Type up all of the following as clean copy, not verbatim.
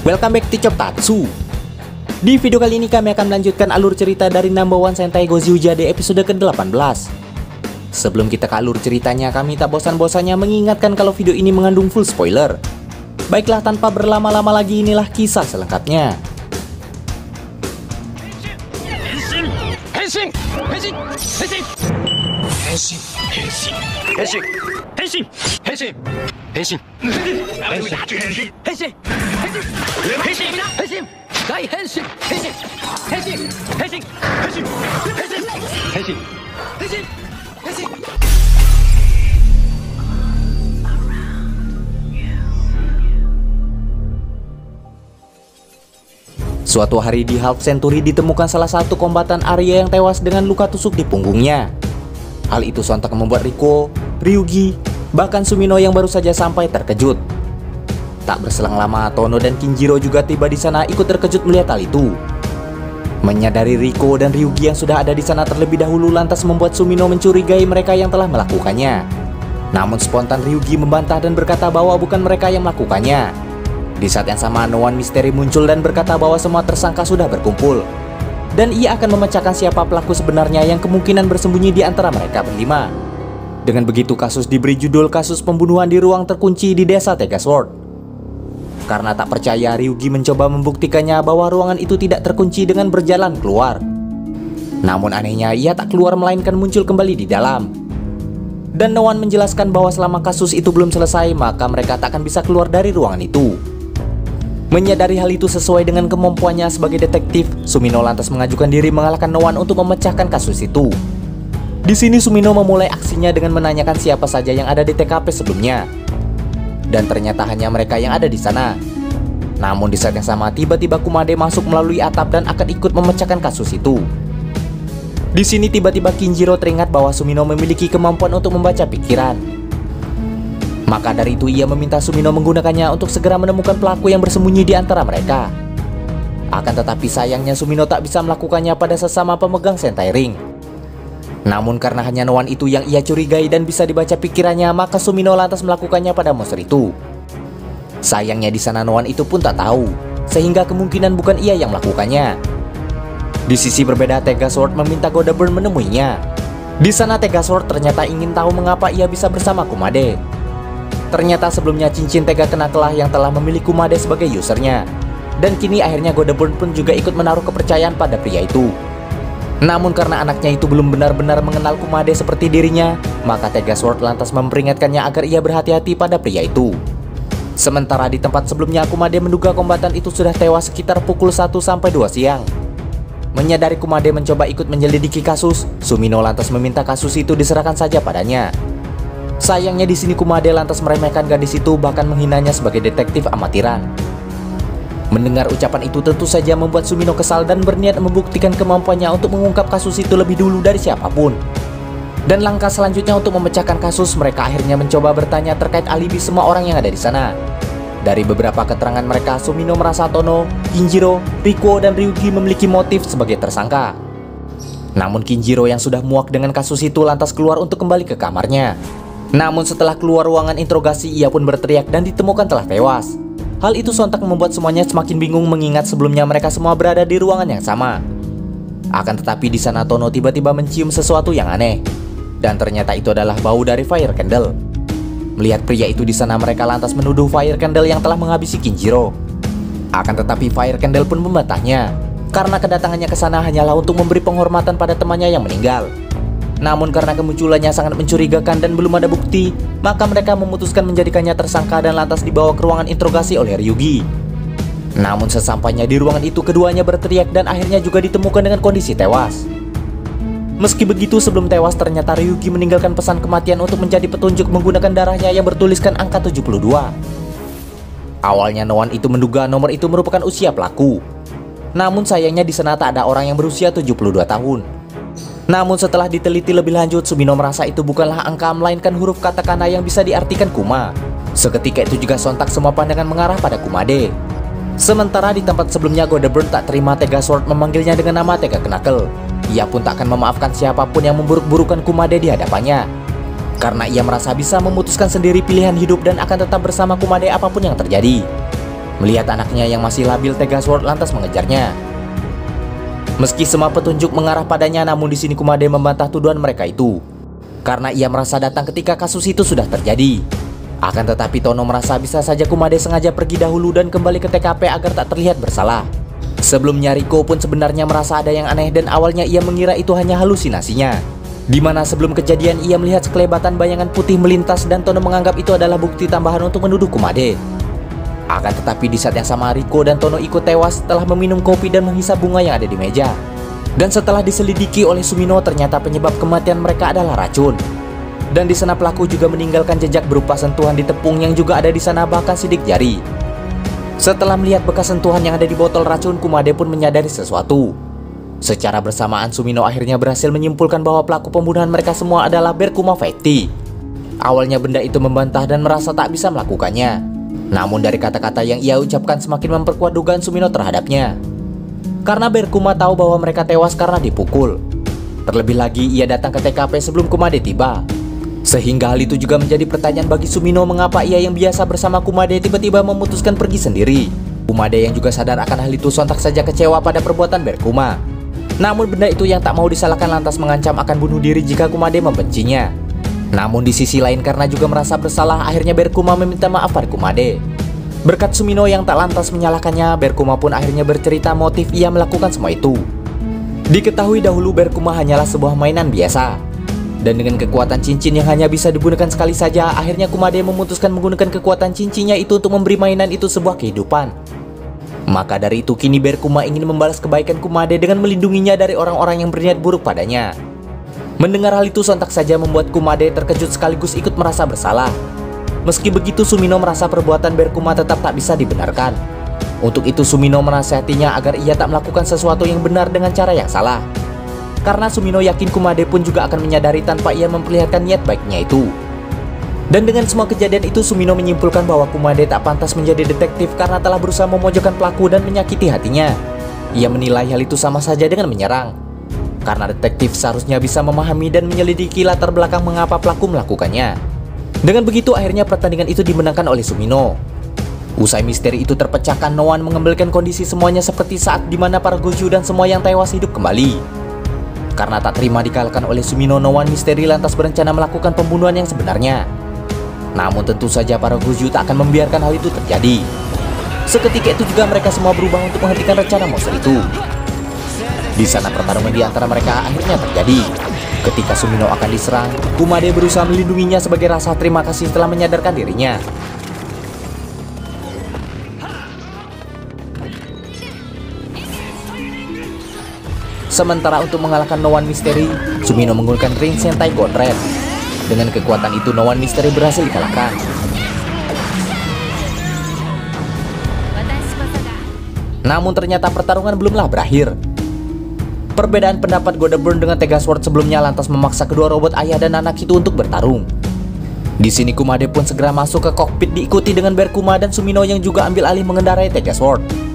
Welcome back to Chop Tatsu. Di video kali ini kami akan melanjutkan alur cerita dari Number One Sentai Gozyuja di episode ke-18. Sebelum kita ke alur ceritanya, kami tak bosan-bosannya mengingatkan kalau video ini mengandung full spoiler. Baiklah, tanpa berlama-lama lagi, inilah kisah selengkapnya. Suatu hari di Half Century ditemukan salah satu kombatan Arya yang tewas dengan luka tusuk di punggungnya. Hal itu sontak membuat Riko, Ryugi, bahkan Sumino yang baru saja sampai terkejut. Tak berselang lama, Tono dan Kinjiro juga tiba di sana ikut terkejut melihat hal itu. Menyadari Riko dan Ryugi yang sudah ada di sana terlebih dahulu lantas membuat Sumino mencurigai mereka yang telah melakukannya. Namun spontan Ryugi membantah dan berkata bahwa bukan mereka yang melakukannya. Di saat yang sama, Noan Misteri muncul dan berkata bahwa semua tersangka sudah berkumpul. Dan ia akan memecahkan siapa pelaku sebenarnya yang kemungkinan bersembunyi di antara mereka berlima. Dengan begitu, kasus diberi judul kasus pembunuhan di ruang terkunci di desa Tegasword. Karena tak percaya, Ryugi mencoba membuktikannya bahwa ruangan itu tidak terkunci dengan berjalan keluar. Namun anehnya, ia tak keluar melainkan muncul kembali di dalam. Dan Noan menjelaskan bahwa selama kasus itu belum selesai, maka mereka tak akan bisa keluar dari ruangan itu. Menyadari hal itu sesuai dengan kemampuannya sebagai detektif, Sumino lantas mengajukan diri mengalahkan Noan untuk memecahkan kasus itu. Di sini Sumino memulai aksinya dengan menanyakan siapa saja yang ada di TKP sebelumnya. Dan ternyata hanya mereka yang ada di sana. Namun di saat yang sama, tiba-tiba Kumade masuk melalui atap dan akan ikut memecahkan kasus itu. Di sini tiba-tiba Kinjiro teringat bahwa Sumino memiliki kemampuan untuk membaca pikiran. Maka dari itu ia meminta Sumino menggunakannya untuk segera menemukan pelaku yang bersembunyi di antara mereka. Akan tetapi sayangnya Sumino tak bisa melakukannya pada sesama pemegang Sentai Ring. Namun karena hanya Noan itu yang ia curigai dan bisa dibaca pikirannya, maka Sumino lantas melakukannya pada monster itu. Sayangnya di sana Noan itu pun tak tahu, sehingga kemungkinan bukan ia yang melakukannya. Di sisi berbeda, Tegasword meminta Godaburn menemuinya. Di sana Tegasword ternyata ingin tahu mengapa ia bisa bersama Kumade. Ternyata sebelumnya cincin Tega Kenakelah yang telah memilih Kumade sebagai usernya. Dan kini akhirnya Godaburn pun juga ikut menaruh kepercayaan pada pria itu. Namun karena anaknya itu belum benar-benar mengenal Kumade seperti dirinya, maka Tegasword lantas memperingatkannya agar ia berhati-hati pada pria itu. Sementara di tempat sebelumnya, Kumade menduga kombatan itu sudah tewas sekitar pukul 1 sampai 2 siang. Menyadari Kumade mencoba ikut menyelidiki kasus, Sumino lantas meminta kasus itu diserahkan saja padanya. Sayangnya di sini Kumade lantas meremehkan gadis itu, bahkan menghinanya sebagai detektif amatiran. Mendengar ucapan itu tentu saja membuat Sumino kesal dan berniat membuktikan kemampuannya untuk mengungkap kasus itu lebih dulu dari siapapun. Dan langkah selanjutnya untuk memecahkan kasus, mereka akhirnya mencoba bertanya terkait alibi semua orang yang ada di sana. Dari beberapa keterangan mereka, Sumino merasa Tono, Kinjiro, Riko, dan Ryugi memiliki motif sebagai tersangka. Namun Kinjiro yang sudah muak dengan kasus itu lantas keluar untuk kembali ke kamarnya. Namun setelah keluar ruangan interogasi, ia pun berteriak dan ditemukan telah tewas. Hal itu sontak membuat semuanya semakin bingung mengingat sebelumnya mereka semua berada di ruangan yang sama. Akan tetapi di sana Tono tiba-tiba mencium sesuatu yang aneh. Dan ternyata itu adalah bau dari Fire Candle. Melihat pria itu di sana, mereka lantas menuduh Fire Candle yang telah menghabisi Kinjiro. Akan tetapi Fire Candle pun membantahnya, karena kedatangannya ke sana hanyalah untuk memberi penghormatan pada temannya yang meninggal. Namun karena kemunculannya sangat mencurigakan dan belum ada bukti, maka mereka memutuskan menjadikannya tersangka dan lantas dibawa ke ruangan interogasi oleh Ryugi. Namun sesampainya di ruangan itu, keduanya berteriak dan akhirnya juga ditemukan dengan kondisi tewas. Meski begitu, sebelum tewas ternyata Ryugi meninggalkan pesan kematian untuk menjadi petunjuk menggunakan darahnya yang bertuliskan angka 72. Awalnya Noan itu menduga nomor itu merupakan usia pelaku. Namun sayangnya di sana tak ada orang yang berusia 72 tahun. Namun setelah diteliti lebih lanjut, Sumino merasa itu bukanlah angka melainkan huruf katakana yang bisa diartikan Kuma. Seketika itu juga sontak semua pandangan mengarah pada Kumade. Sementara di tempat sebelumnya, Godaburn tak terima Tegasword memanggilnya dengan nama Tega Knuckle. Ia pun tak akan memaafkan siapapun yang memburuk-burukan Kumade di hadapannya. Karena ia merasa bisa memutuskan sendiri pilihan hidup dan akan tetap bersama Kumade apapun yang terjadi. Melihat anaknya yang masih labil, Tegasword lantas mengejarnya. Meski semua petunjuk mengarah padanya, namun di sini Kumade membantah tuduhan mereka itu. Karena ia merasa datang ketika kasus itu sudah terjadi. Akan tetapi Tono merasa bisa saja Kumade sengaja pergi dahulu dan kembali ke TKP agar tak terlihat bersalah. Sebelumnya Riko pun sebenarnya merasa ada yang aneh dan awalnya ia mengira itu hanya halusinasinya. Dimana sebelum kejadian ia melihat sekelebatan bayangan putih melintas dan Tono menganggap itu adalah bukti tambahan untuk menuduh Kumade. Akan tetapi di saat yang sama Riko dan Tono ikut tewas setelah meminum kopi dan menghisap bunga yang ada di meja. Dan setelah diselidiki oleh Sumino, ternyata penyebab kematian mereka adalah racun. Dan di sana pelaku juga meninggalkan jejak berupa sentuhan di tepung yang juga ada di sana, bahkan sidik jari. Setelah melihat bekas sentuhan yang ada di botol racun, Kumade pun menyadari sesuatu. Secara bersamaan Sumino akhirnya berhasil menyimpulkan bahwa pelaku pembunuhan mereka semua adalah Berkuma Fekti. Awalnya benda itu membantah dan merasa tak bisa melakukannya. Namun dari kata-kata yang ia ucapkan semakin memperkuat dugaan Sumino terhadapnya. Karena Berkuma tahu bahwa mereka tewas karena dipukul. Terlebih lagi ia datang ke TKP sebelum Kumade tiba. Sehingga hal itu juga menjadi pertanyaan bagi Sumino mengapa ia yang biasa bersama Kumade tiba-tiba memutuskan pergi sendiri. Kumade yang juga sadar akan hal itu sontak saja kecewa pada perbuatan Berkuma. Namun benda itu yang tak mau disalahkan lantas mengancam akan bunuh diri jika Kumade membencinya. Namun di sisi lain karena juga merasa bersalah, akhirnya Berkuma meminta maaf pada Kumade. Berkat Sumino yang tak lantas menyalahkannya, Berkuma pun akhirnya bercerita motif ia melakukan semua itu. Diketahui dahulu Berkuma hanyalah sebuah mainan biasa. Dan dengan kekuatan cincin yang hanya bisa digunakan sekali saja, akhirnya Kumade memutuskan menggunakan kekuatan cincinnya itu untuk memberi mainan itu sebuah kehidupan. Maka dari itu kini Berkuma ingin membalas kebaikan Kumade dengan melindunginya dari orang-orang yang berniat buruk padanya. Mendengar hal itu sontak saja membuat Kumade terkejut sekaligus ikut merasa bersalah. Meski begitu Sumino merasa perbuatan Berkuma tetap tak bisa dibenarkan. Untuk itu Sumino menasihatinya agar ia tak melakukan sesuatu yang benar dengan cara yang salah. Karena Sumino yakin Kumade pun juga akan menyadari tanpa ia memperlihatkan niat baiknya itu. Dan dengan semua kejadian itu Sumino menyimpulkan bahwa Kumade tak pantas menjadi detektif karena telah berusaha memojokkan pelaku dan menyakiti hatinya. Ia menilai hal itu sama saja dengan menyerang. Karena detektif seharusnya bisa memahami dan menyelidiki latar belakang mengapa pelaku melakukannya. Dengan begitu akhirnya pertandingan itu dimenangkan oleh Sumino. Usai misteri itu terpecahkan, Noan mengembalikan kondisi semuanya seperti saat dimana para Goju dan semua yang tewas hidup kembali. Karena tak terima dikalahkan oleh Sumino, Noan Misteri lantas berencana melakukan pembunuhan yang sebenarnya. Namun tentu saja para Goju tak akan membiarkan hal itu terjadi. Seketika itu juga mereka semua berubah untuk menghentikan rencana monster itu. Di sana pertarungan di antara mereka akhirnya terjadi. Ketika Sumino akan diserang, Kumade berusaha melindunginya sebagai rasa terima kasih setelah menyadarkan dirinya. Sementara untuk mengalahkan Noan Misteri, Sumino menggunakan Ring Sentai God Red. Dengan kekuatan itu Noan Misteri berhasil dikalahkan. Namun ternyata pertarungan belumlah berakhir. Perbedaan pendapat Godeburn dengan Tegasword sebelumnya lantas memaksa kedua robot ayah dan anak itu untuk bertarung. Di sini Kumade pun segera masuk ke kokpit diikuti dengan Berkuma dan Sumino yang juga ambil alih mengendarai Tegasword.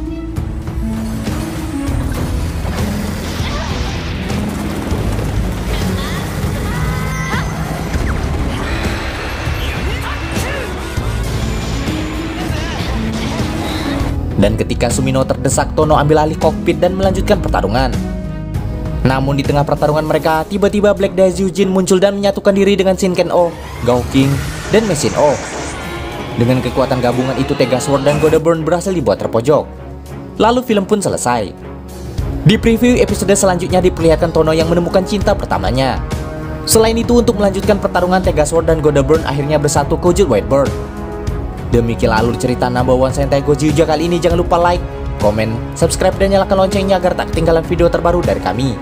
Dan ketika Sumino terdesak, Tono ambil alih kokpit dan melanjutkan pertarungan. Namun di tengah pertarungan mereka, tiba-tiba Black Daizujin muncul dan menyatukan diri dengan Shinken-O, Gawking, dan Mesin-O. Dengan kekuatan gabungan itu, Tegasword dan Godeburn berhasil dibuat terpojok. Lalu film pun selesai. Di preview episode selanjutnya diperlihatkan Tono yang menemukan cinta pertamanya. Selain itu, untuk melanjutkan pertarungan, Tegasword dan Godeburn akhirnya bersatu ke wujud Whitebird. Demikian alur cerita number 1 Sentai Gojiuja kali ini. Jangan lupa like, komen, subscribe, dan nyalakan loncengnya agar tak ketinggalan video terbaru dari kami.